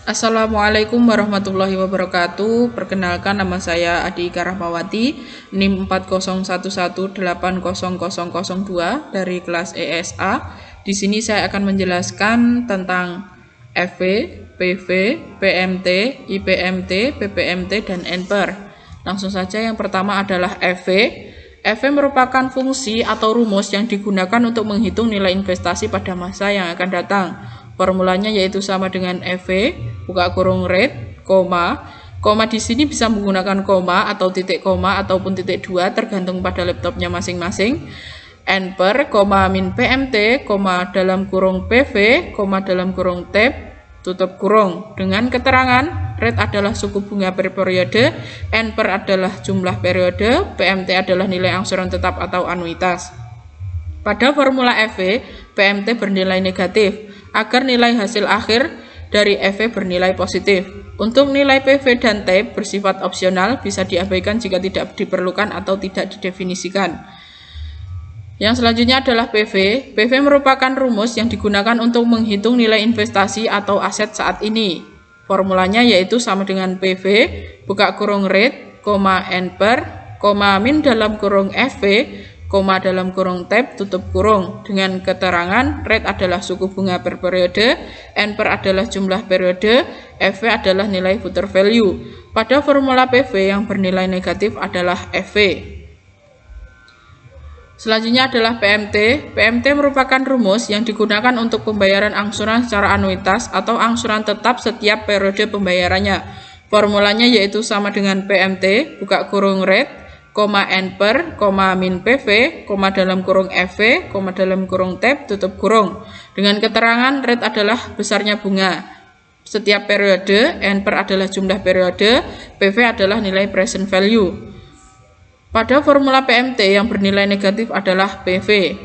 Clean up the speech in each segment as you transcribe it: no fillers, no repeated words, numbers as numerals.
Assalamualaikum warahmatullahi wabarakatuh. Perkenalkan, nama saya Adi Ika Rahmawati, NIM 4011800002 dari kelas ESA. Di sini saya akan menjelaskan tentang FV, PV, PMT, IPMT, PPMT, dan NPER. Langsung saja, yang pertama adalah FV. FV merupakan fungsi atau rumus yang digunakan untuk menghitung nilai investasi pada masa yang akan datang. Formulanya yaitu sama dengan FV, buka kurung rate, koma di sini bisa menggunakan koma atau titik koma ataupun titik 2 tergantung pada laptopnya masing-masing. NPER, min PMT, dalam kurung PV, dalam kurung tab, tutup kurung. Dengan keterangan, rate adalah suku bunga per periode, NPER adalah jumlah periode, PMT adalah nilai angsuran tetap atau anuitas. Pada formula FV, PMT bernilai negatif, agar nilai hasil akhir dari FV bernilai positif. Untuk nilai PV dan tab bersifat opsional, bisa diabaikan jika tidak diperlukan atau tidak didefinisikan. Yang selanjutnya adalah PV. PV merupakan rumus yang digunakan untuk menghitung nilai investasi atau aset saat ini. Formulanya yaitu sama dengan PV, buka kurung rate, NPER, min dalam kurung FV, dalam kurung tab, tutup kurung. Dengan keterangan, rate adalah suku bunga per periode, NPER adalah jumlah periode, FV adalah nilai future value. Pada formula PV yang bernilai negatif adalah FV. Selanjutnya adalah PMT. PMT merupakan rumus yang digunakan untuk pembayaran angsuran secara anuitas atau angsuran tetap setiap periode pembayarannya. Formulanya yaitu sama dengan PMT, buka kurung rate, NPER, min PV, dalam kurung FV, dalam kurung tab, tutup kurung. Dengan keterangan, rate adalah besarnya bunga setiap periode, NPER adalah jumlah periode, PV adalah nilai present value. Pada formula PMT yang bernilai negatif adalah PV.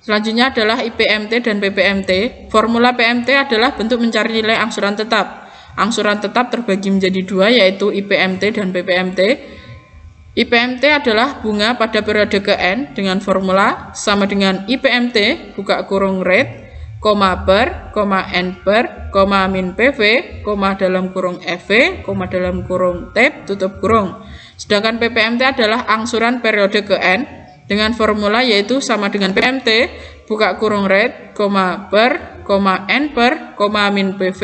Selanjutnya adalah IPMT dan PPMT. Formula PMT adalah bentuk mencari nilai angsuran tetap. Angsuran tetap terbagi menjadi dua, yaitu IPMT dan PPMT. IPMT adalah bunga pada periode ke-N dengan formula sama dengan IPMT, buka kurung rate, per, NPER, min PV, dalam kurung FV, dalam kurung tab, tutup kurung. Sedangkan PPMT adalah angsuran periode ke-N dengan formula yaitu sama dengan PMT, buka kurung rate, per, NPER, min PV,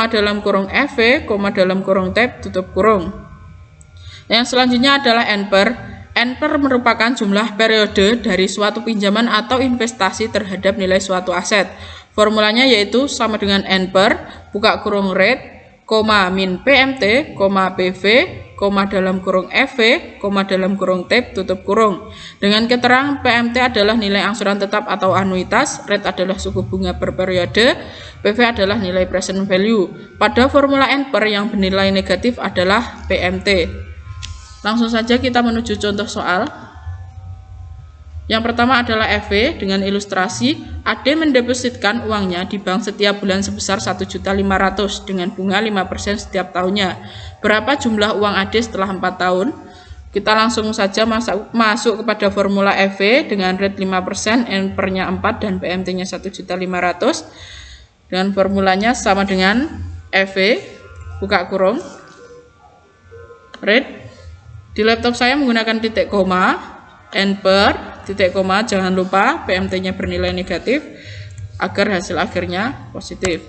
dalam kurung FV, dalam kurung tab, tutup kurung. Yang selanjutnya adalah NPER. NPER merupakan jumlah periode dari suatu pinjaman atau investasi terhadap nilai suatu aset. Formulanya yaitu sama dengan NPER, buka kurung rate, min PMT, PV, dalam kurung FV, dalam kurung tab, tutup kurung. Dengan keterangan PMT adalah nilai angsuran tetap atau anuitas, rate adalah suku bunga per periode, PV adalah nilai present value. Pada formula NPER yang bernilai negatif adalah PMT. Langsung saja kita menuju contoh soal. Yang pertama adalah FV dengan ilustrasi AD mendepositkan uangnya di bank setiap bulan sebesar 1.500.000 dengan bunga 5% setiap tahunnya. Berapa jumlah uang AD setelah 4 tahun? Kita langsung saja masuk kepada formula FV dengan rate 5%, NPER-nya 4 dan PMT-nya 1.500.000. Dengan formulanya sama dengan FV, buka kurung, rate. Di laptop saya menggunakan titik koma, NPER, titik koma, jangan lupa PMT-nya bernilai negatif agar hasil akhirnya positif.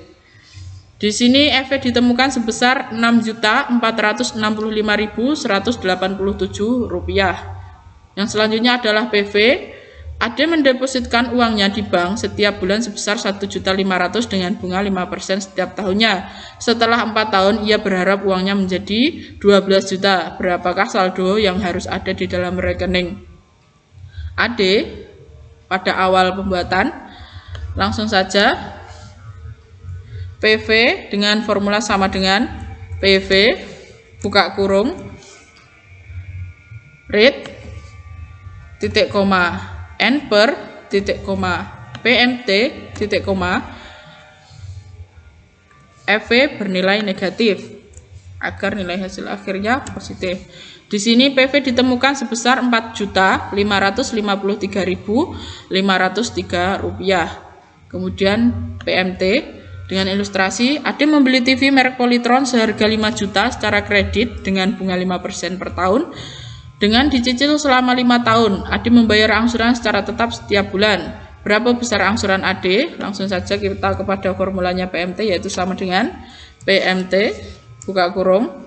Di sini FV ditemukan sebesar Rp6.465.187. Yang selanjutnya adalah PV. AD mendepositkan uangnya di bank setiap bulan sebesar 1.500.000 dengan bunga 5% setiap tahunnya. Setelah 4 tahun, ia berharap uangnya menjadi 12 juta. Berapakah saldo yang harus ada di dalam rekening AD pada awal pembuatan? Langsung saja, PV dengan formula sama dengan PV, buka kurung, rate, titik koma, NPER, titik koma, PMT, titik koma, FV bernilai negatif agar nilai hasil akhirnya positif. Di sini PV ditemukan sebesar Rp4.553.503. Kemudian PMT Dengan ilustrasi, Ade membeli TV merek Polytron seharga 5 juta secara kredit dengan bunga 5% per tahun. Dengan dicicil selama 5 tahun, Ade membayar angsuran secara tetap setiap bulan. Berapa besar angsuran Ade? Langsung saja kita kepada formulanya PMT, yaitu sama dengan PMT, buka kurung,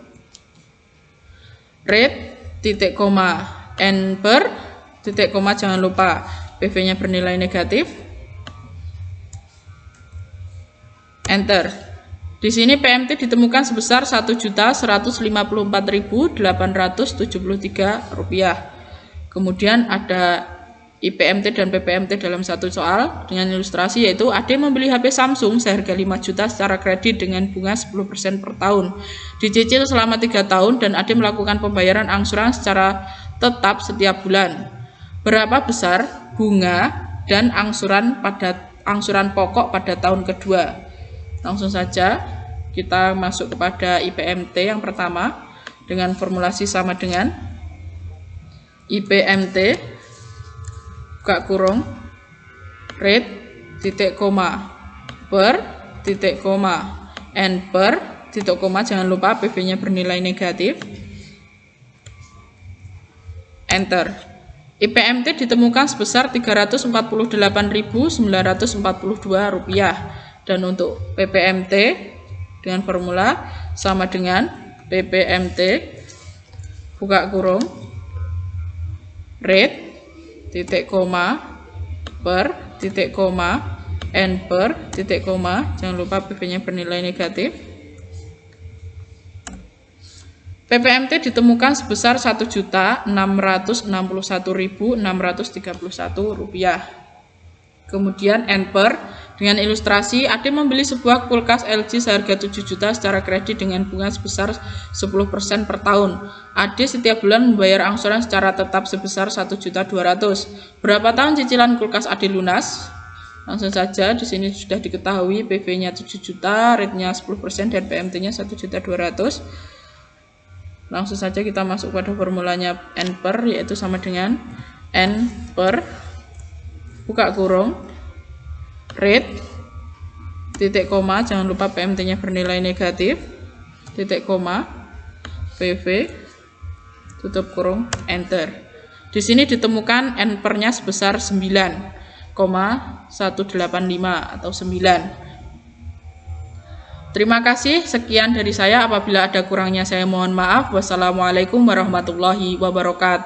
rate, titik koma, N per, titik koma, jangan lupa PV-nya bernilai negatif, enter. Di sini PMT ditemukan sebesar Rp1.154.873. Kemudian ada IPMT dan PPMT dalam satu soal dengan ilustrasi, yaitu Ade membeli HP Samsung seharga 5 juta secara kredit dengan bunga 10% per tahun. Dicicil selama 3 tahun dan Ade melakukan pembayaran angsuran secara tetap setiap bulan. Berapa besar bunga dan angsuran pokok pada tahun kedua? Langsung saja kita masuk kepada IPMT yang pertama dengan formulasi sama dengan IPMT, buka kurung, rate, titik koma, per, titik koma, N per, titik koma, jangan lupa PV-nya bernilai negatif, enter. IPMT ditemukan sebesar Rp348.942. Dan untuk PPMT dengan formula sama dengan PPMT, buka kurung, rate, titik koma, per, titik koma, N per, titik koma, jangan lupa PV-nya bernilai negatif. PPMT ditemukan sebesar Rp1.661.631. Kemudian N per, dengan ilustrasi, Ade membeli sebuah kulkas LG seharga 7 juta secara kredit dengan bunga sebesar 10% per tahun. Ade setiap bulan membayar angsuran secara tetap sebesar Rp1.200.000. Berapa tahun cicilan kulkas Ade lunas? Langsung saja, di sini sudah diketahui PV-nya 7 juta, rate-nya 10% dan PMT-nya Rp1.200.000. Langsung saja kita masuk pada formulanya N per, yaitu sama dengan N per, buka kurung, rate, titik koma, jangan lupa PMT-nya bernilai negatif, titik koma, PV, tutup kurung, enter. Di sini ditemukan N per-nya sebesar 9,185 atau 9. Terima kasih, sekian dari saya. Apabila ada kurangnya saya mohon maaf. Wassalamualaikum warahmatullahi wabarakatuh.